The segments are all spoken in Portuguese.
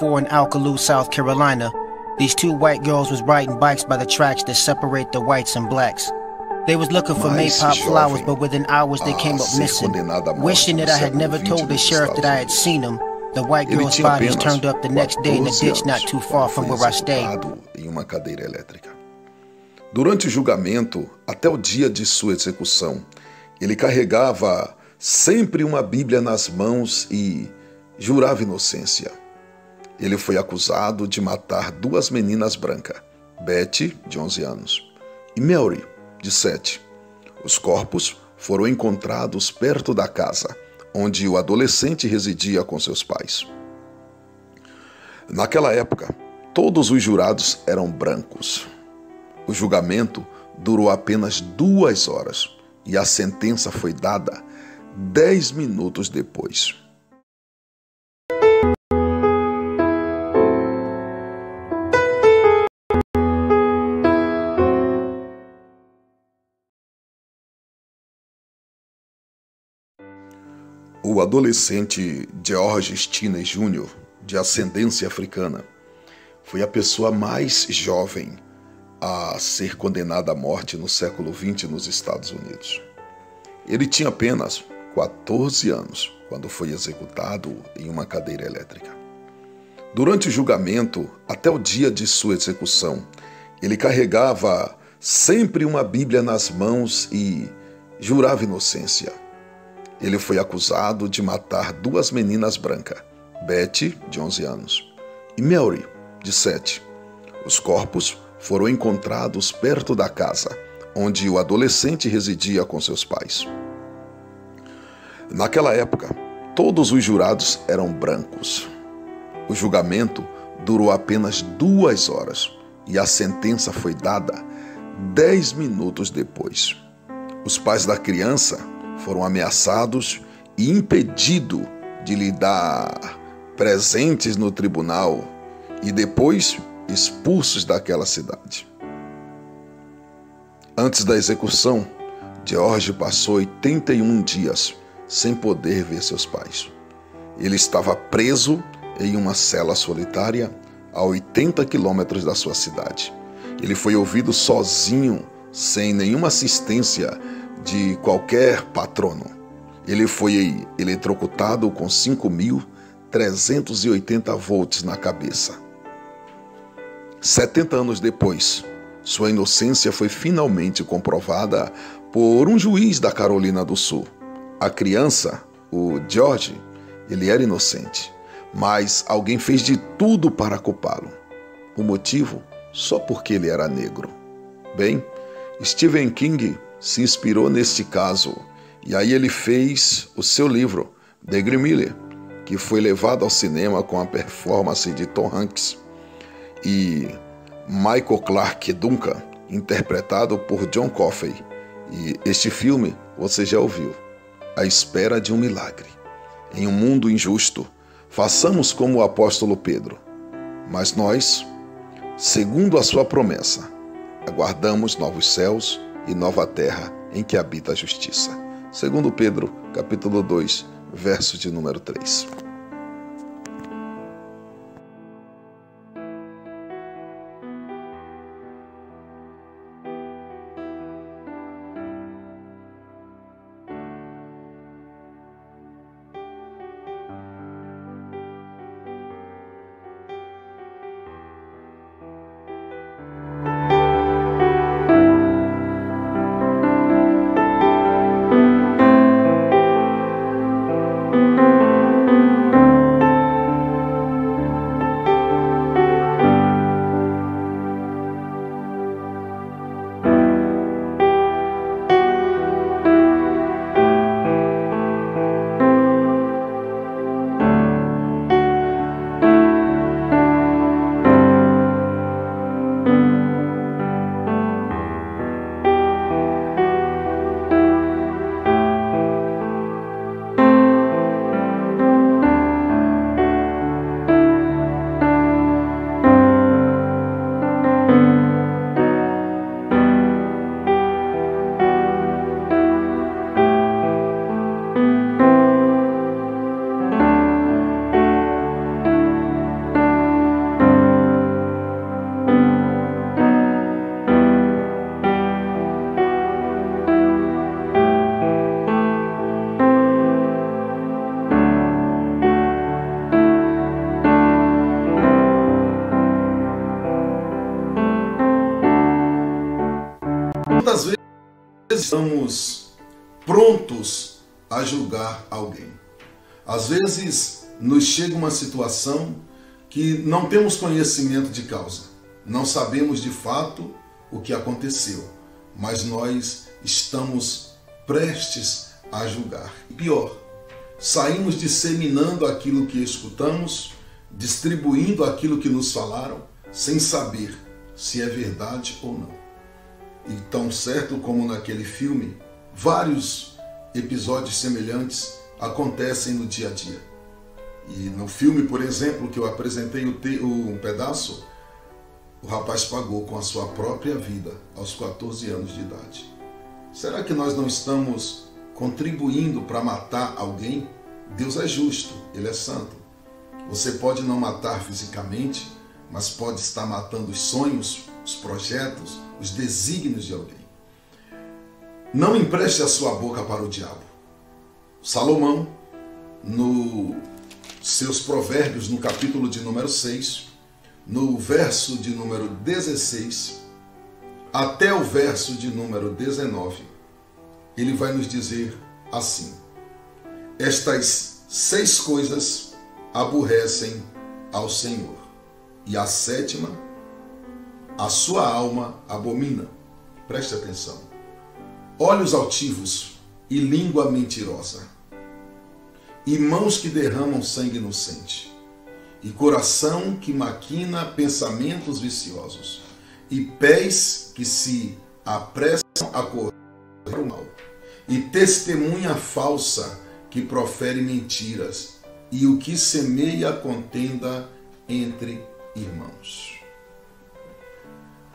1964 in Alcaloo, South Carolina, these two white girls was riding bikes by the tracks that separate the whites and blacks. They was looking for maypop flowers, but within hours they came up missing. Wishing that I had never told the sheriff that I had seen them, the white girls' bodies turned up the next day in the ditch not too far from where I stayed. Em uma cadeira elétrica. Durante o julgamento, até o dia de sua execução, ele carregava sempre uma Bíblia nas mãos e jurava inocência. Ele foi acusado de matar duas meninas brancas, Betty, de 11 anos, e Mary, de 7. Os corpos foram encontrados perto da casa, onde o adolescente residia com seus pais. Naquela época, todos os jurados eram brancos. O julgamento durou apenas 2 horas e a sentença foi dada 10 minutos depois. O adolescente George Stinney Jr., de ascendência africana, foi a pessoa mais jovem a ser condenada à morte no século XX nos Estados Unidos. Ele tinha apenas 14 anos quando foi executado em uma cadeira elétrica. Durante o julgamento, até o dia de sua execução, ele carregava sempre uma Bíblia nas mãos e jurava inocência. Ele foi acusado de matar duas meninas brancas, Betty, de 11 anos, e Mary, de 7. Os corpos foram encontrados perto da casa, onde o adolescente residia com seus pais. Naquela época, todos os jurados eram brancos. O julgamento durou apenas 2 horas e a sentença foi dada 10 minutos depois. Os pais da criança foram ameaçados e impedidos de lhe dar presentes no tribunal e depois expulsos daquela cidade. Antes da execução, George passou 81 dias sem poder ver seus pais. Ele estava preso em uma cela solitária a 80 quilômetros da sua cidade. Ele foi ouvido sozinho, sem nenhuma assistência de qualquer patrono. Ele foi eletrocutado com 5.380 volts na cabeça. 70 anos depois, sua inocência foi finalmente comprovada por um juiz da Carolina do Sul. A criança, o George, ele era inocente, mas alguém fez de tudo para culpá-lo. O motivo? Só porque ele era negro. Bem, Stephen King se inspirou neste caso e aí ele fez o seu livro, The Green Mile, que foi levado ao cinema com a performance de Tom Hanks e Michael Clarke Duncan, interpretado por John Coffey. E este filme você já ouviu, A Espera de um Milagre. Em um mundo injusto, façamos como o apóstolo Pedro, mas nós, segundo a sua promessa, aguardamos novos céus e nova terra em que habita a justiça. Segundo Pedro, capítulo 2, verso de número 3. Quantas vezes estamos prontos a julgar alguém? Às vezes nos chega uma situação que não temos conhecimento de causa, não sabemos de fato o que aconteceu, mas nós estamos prestes a julgar. E pior, saímos disseminando aquilo que escutamos, distribuindo aquilo que nos falaram, sem saber se é verdade ou não. E tão certo como naquele filme, vários episódios semelhantes acontecem no dia a dia. E no filme, por exemplo, que eu apresentei um pedaço, o rapaz pagou com a sua própria vida aos 14 anos de idade. Será que nós não estamos contribuindo para matar alguém? Deus é justo, Ele é santo. Você pode não matar fisicamente, mas pode estar matando os sonhos, os projetos, os desígnios de alguém. Não empreste a sua boca para o diabo. Salomão, nos seus provérbios, no capítulo de número 6, no verso de número 16, até o verso de número 19, ele vai nos dizer assim: estas 6 coisas aborrecem ao Senhor, e a 7ª, a sua alma abomina. Preste atenção. Olhos altivos e língua mentirosa, e mãos que derramam sangue inocente, e coração que maquina pensamentos viciosos, e pés que se apressam a correr o mal, e testemunha falsa que profere mentiras, e o que semeia contenda entre irmãos.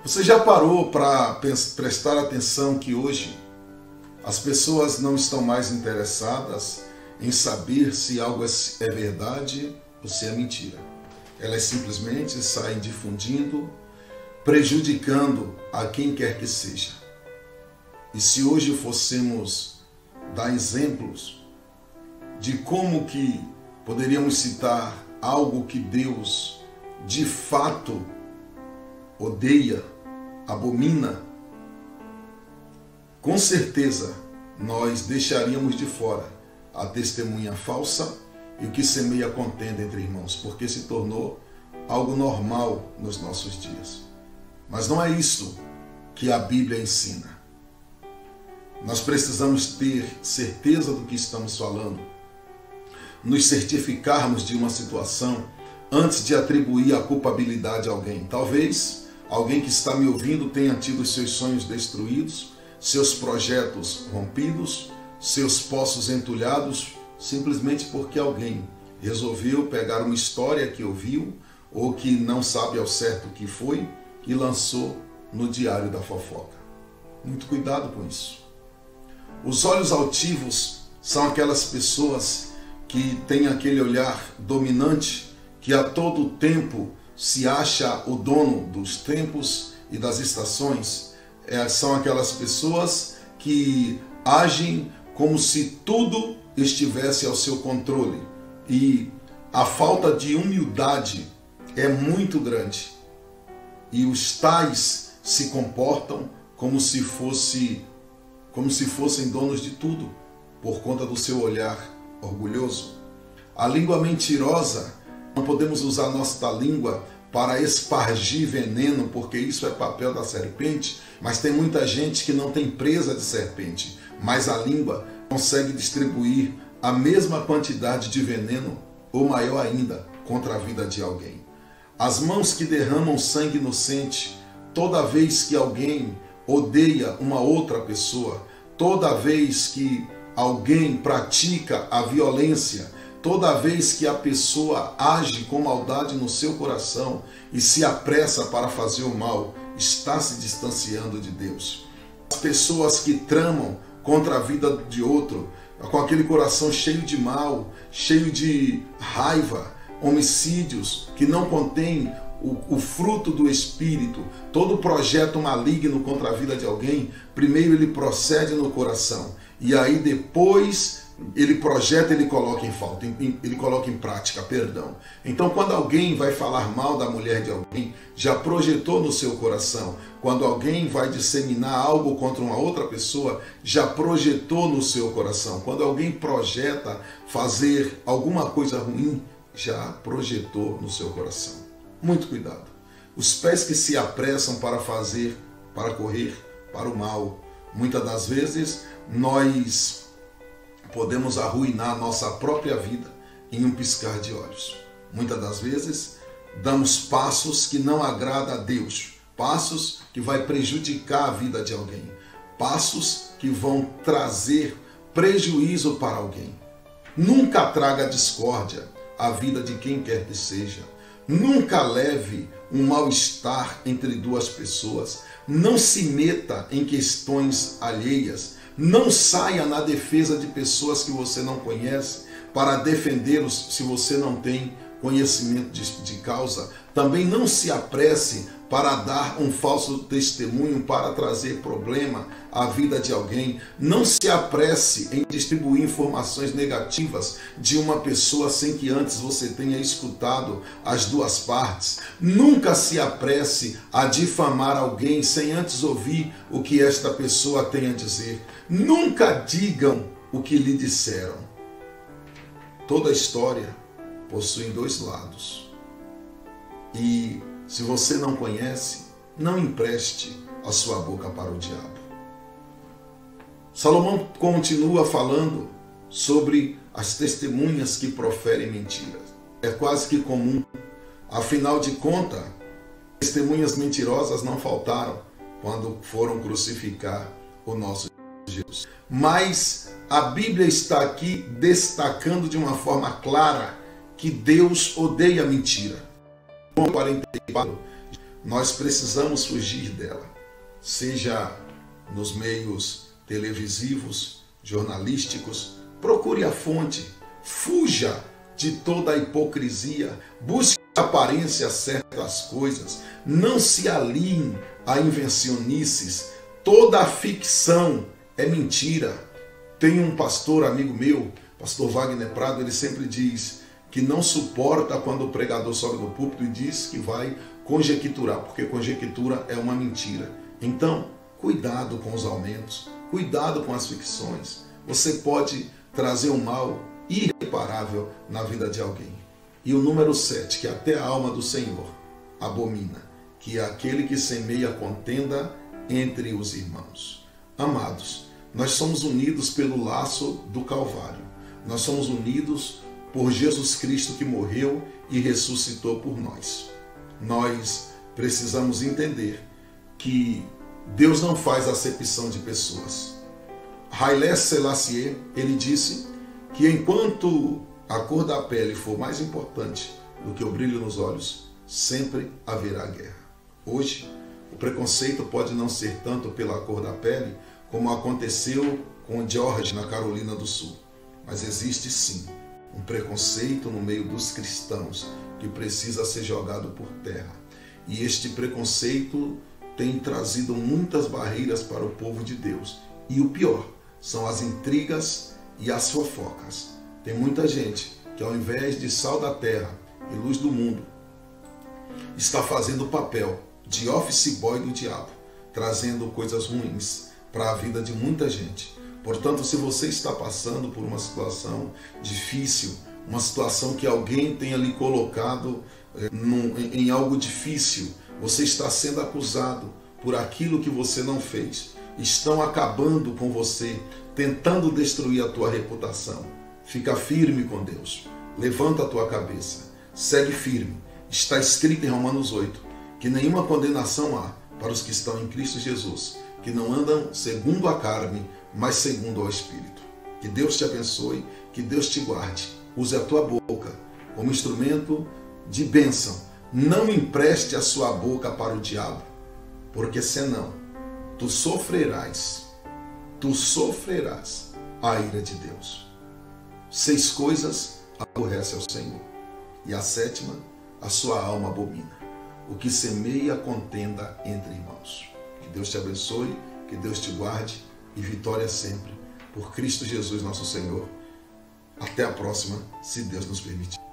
Você já parou para prestar atenção que hoje as pessoas não estão mais interessadas em saber se algo é verdade ou se é mentira? Elas simplesmente saem difundindo, prejudicando a quem quer que seja. E se hoje fossemos dar exemplos de como que poderíamos citar algo que Deus de fato odeia, abomina, com certeza nós deixaríamos de fora a testemunha falsa e o que semeia contenda entre irmãos, porque se tornou algo normal nos nossos dias. Mas não é isso que a Bíblia ensina. Nós precisamos ter certeza do que estamos falando, nos certificarmos de uma situação antes de atribuir a culpabilidade a alguém. Talvez alguém que está me ouvindo tenha tido seus sonhos destruídos, seus projetos rompidos, seus poços entulhados, simplesmente porque alguém resolveu pegar uma história que ouviu ou que não sabe ao certo o que foi e lançou no diário da fofoca. Muito cuidado com isso. Os olhos altivos são aquelas pessoas que têm aquele olhar dominante, que a todo tempo se acha o dono dos tempos e das estações. São aquelas pessoas que agem como se tudo estivesse ao seu controle. E a falta de humildade é muito grande. E os tais se comportam como se fossem donos de tudo, por conta do seu olhar orgulhoso. A língua mentirosa, não podemos usar nossa língua para espargir veneno, porque isso é papel da serpente, mas tem muita gente que não tem presa de serpente, mas a língua consegue distribuir a mesma quantidade de veneno, ou maior ainda, contra a vida de alguém. As mãos que derramam sangue inocente, toda vez que alguém odeia uma outra pessoa, toda vez que alguém pratica a violência, toda vez que a pessoa age com maldade no seu coração e se apressa para fazer o mal, está se distanciando de Deus. As pessoas que tramam contra a vida de outro, com aquele coração cheio de mal, cheio de raiva, homicídios que não contém o fruto do Espírito, todo projeto maligno contra a vida de alguém, primeiro ele procede no coração e aí depois ele projeta, ele coloca em falta, ele coloca em prática, perdão. Então, quando alguém vai falar mal da mulher de alguém, já projetou no seu coração. Quando alguém vai disseminar algo contra uma outra pessoa, já projetou no seu coração. Quando alguém projeta fazer alguma coisa ruim, já projetou no seu coração. Muito cuidado. Os pés que se apressam para fazer, para correr, para o mal. Muitas das vezes, nós podemos arruinar nossa própria vida em um piscar de olhos. Muitas das vezes, damos passos que não agradam a Deus, passos que vai prejudicar a vida de alguém, passos que vão trazer prejuízo para alguém. Nunca traga discórdia à vida de quem quer que seja. Nunca leve um mal-estar entre duas pessoas. Não se meta em questões alheias. Não saia na defesa de pessoas que você não conhece para defendê-los se você não tem conhecimento de causa. Também não se apresse para dar um falso testemunho para trazer problema à vida de alguém. Não se apresse em distribuir informações negativas de uma pessoa sem que antes você tenha escutado as duas partes. Nunca se apresse a difamar alguém sem antes ouvir o que esta pessoa tem a dizer. Nunca digam o que lhe disseram. Toda história possui dois lados. E se você não conhece, não empreste a sua boca para o diabo. Salomão continua falando sobre as testemunhas que proferem mentiras. É quase que comum. Afinal de contas, testemunhas mentirosas não faltaram quando foram crucificar o nosso Jesus. Mas a Bíblia está aqui destacando de uma forma clara que Deus odeia a mentira. João 44, nós precisamos fugir dela, seja nos meios televisivos, jornalísticos. Procure a fonte, fuja de toda a hipocrisia, busque a aparência a certas coisas, não se alinhe a invencionices. Toda a ficção é mentira. Tem um pastor amigo meu, pastor Wagner Prado, ele sempre diz que não suporta quando o pregador sobe no púlpito e diz que vai conjecturar, porque conjectura é uma mentira. Então, cuidado com os aumentos, cuidado com as ficções. Você pode trazer um mal irreparável na vida de alguém. E o número 7, que até a alma do Senhor abomina, que é aquele que semeia contenda entre os irmãos. Amados, nós somos unidos pelo laço do Calvário. Nós somos unidos por Jesus Cristo que morreu e ressuscitou por nós. Nós precisamos entender que Deus não faz acepção de pessoas. Haile Selassie, ele disse que enquanto a cor da pele for mais importante do que o brilho nos olhos, sempre haverá guerra. Hoje, o preconceito pode não ser tanto pela cor da pele, como aconteceu com George na Carolina do Sul. Mas existe sim um preconceito no meio dos cristãos que precisa ser jogado por terra. E este preconceito tem trazido muitas barreiras para o povo de Deus. E o pior são as intrigas e as fofocas. Tem muita gente que, ao invés de sal da terra e luz do mundo, está fazendo o papel de office boy do diabo, trazendo coisas ruins para a vida de muita gente. Portanto, se você está passando por uma situação difícil, uma situação que alguém tenha lhe colocado em algo difícil, você está sendo acusado por aquilo que você não fez, estão acabando com você, tentando destruir a tua reputação. Fica firme com Deus, levanta a tua cabeça, segue firme. Está escrito em Romanos 8 que nenhuma condenação há para os que estão em Cristo Jesus, que não andam segundo a carne, mas segundo ao Espírito. Que Deus te abençoe, que Deus te guarde. Use a tua boca como instrumento de bênção. Não empreste a sua boca para o diabo, porque senão tu sofrerás a ira de Deus. 6 coisas aborrece ao Senhor, e a 7ª, a sua alma abomina: o que semeia contenda entre irmãos. Que Deus te abençoe, que Deus te guarde, e vitória sempre, por Cristo Jesus nosso Senhor. Até a próxima, se Deus nos permitir.